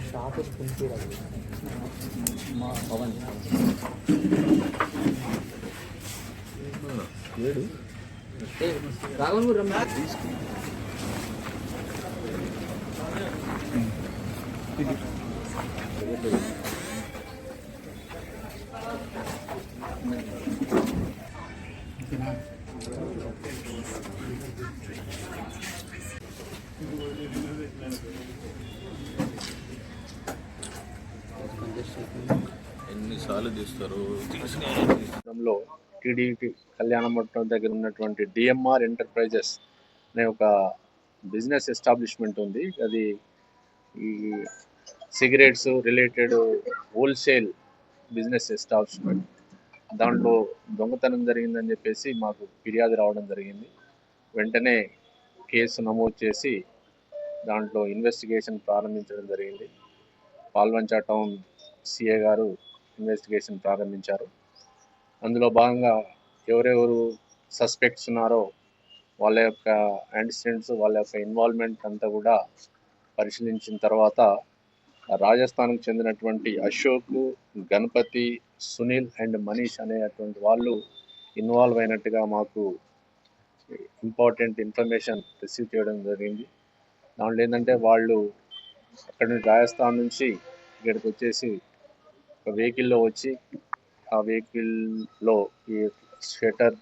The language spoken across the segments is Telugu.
షాప్ మా పవన్ ఏడు రాఘవన్ కూడా రమ్మ ఎన్నిసార్లు తీస్తారు టీడీపీ కళ్యాణ మండపం దగ్గర ఉన్నటువంటి డిఎంఆర్ ఎంటర్ప్రైజెస్ అనే ఒక బిజినెస్ ఎస్టాబ్లిష్మెంట్ ఉంది. అది ఈ cigarettes related wholesale business establishment. దాంట్లో దొంగతనం జరిగిందని చెప్పేసి మాకు ఫిర్యాదు రావడం జరిగింది. వెంటనే కేసు నమోదు చేసి దాంట్లో ఇన్వెస్టిగేషన్ ప్రారంభించడం జరిగింది. పాల్వంచ టౌన్ సిఏ గారు ఇన్వెస్టిగేషన్ ప్రారంభించారు. అందులో భాగంగా ఎవరెవరు సస్పెక్ట్స్ ఉన్నారో వాళ్ళ యొక్క యాంటిసిడెంట్స్, వాళ్ళ యొక్క ఇన్వాల్వ్మెంట్ అంతా కూడా పరిశీలించిన తర్వాత రాజస్థాన్కు చెందినటువంటి అశోక్, గణపతి, సునీల్ అండ్ మనీష్ అనేటువంటి వాళ్ళు ఇన్వాల్వ్ అయినట్టుగా మాకు ఇంపార్టెంట్ ఇన్ఫర్మేషన్ రిసీవ్ చేయడం జరిగింది. దాంట్లో ఏంటంటే వాళ్ళు అక్కడి నుంచి రాజస్థాన్ నుంచి ఇక్కడికి వచ్చేసి ఒక వెహికల్లో వచ్చి ఆ వెహికల్లో ఈ షటర్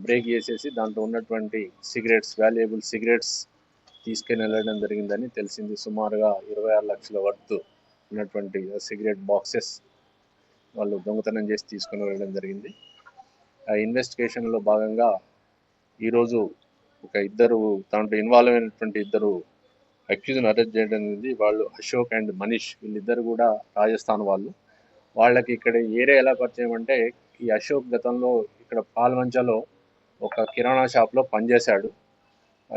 బ్రేక్ చేసేసి దాంట్లో ఉన్నటువంటి సిగరెట్స్, వాల్యుయబుల్ సిగరెట్స్ తీసుకుని వెళ్ళడం జరిగిందని తెలిసింది. సుమారుగా 26 లక్షల వర్త్ ఉన్నటువంటి సిగరెట్ బాక్సెస్ వాళ్ళు దొంగతనం చేసి తీసుకుని వెళ్ళడం జరిగింది. ఆ ఇన్వెస్టిగేషన్లో భాగంగా ఈరోజు ఒక ఇద్దరు దాంట్లో ఇన్వాల్వ్ అయినటువంటి ఇద్దరు అక్యూజ్ని అరెస్ట్ చేయడం జరిగింది. వాళ్ళు అశోక్ అండ్ మనీష్, వీళ్ళిద్దరు కూడా రాజస్థాన్ వాళ్ళు. వాళ్ళకి ఇక్కడ ఏరియా ఎలా పరిచయం అంటే, ఈ అశోక్ గతంలో ఇక్కడ పాల్వంచలో ఒక కిరాణా షాప్లో పనిచేశాడు.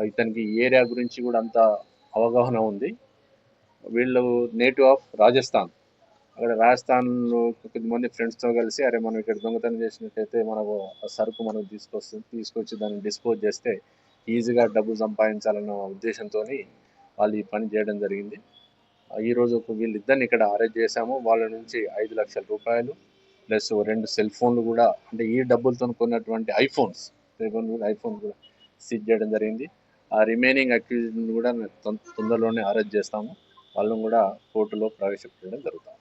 ఇతనికి ఏరియా గురించి కూడా అంత అవగాహన ఉంది. వీళ్ళు నేటివ్ ఆఫ్ రాజస్థాన్. అక్కడ రాజస్థాన్లో కొద్దిమంది ఫ్రెండ్స్తో కలిసి అరే మనం ఇక్కడ దొంగతనం చేసినట్టయితే మనకు ఆ సరుకు మనం తీసుకొచ్చి దాన్ని డిస్పోజ్ చేస్తే ఈజీగా డబ్బు సంపాదించాలన్న ఉద్దేశంతో వాళ్ళు ఈ పని చేయడం జరిగింది. ఈరోజు వీళ్ళిద్దరిని ఇక్కడ అరెస్ట్ చేశాము. వాళ్ళ నుంచి 5 లక్షల రూపాయలు ప్లస్ 2 సెల్ ఫోన్లు కూడా, అంటే ఈ డబ్బులతో కొన్నటువంటి ఐఫోన్ కూడా సీజ్ చేయడం జరిగింది. ఆ రిమైనింగ్ అక్యూజ్ని కూడా తొందరలోనే అరెస్ట్ చేస్తాము. వాళ్ళని కూడా కోర్టులో ప్రవేశపెట్టడం జరుగుతుంది.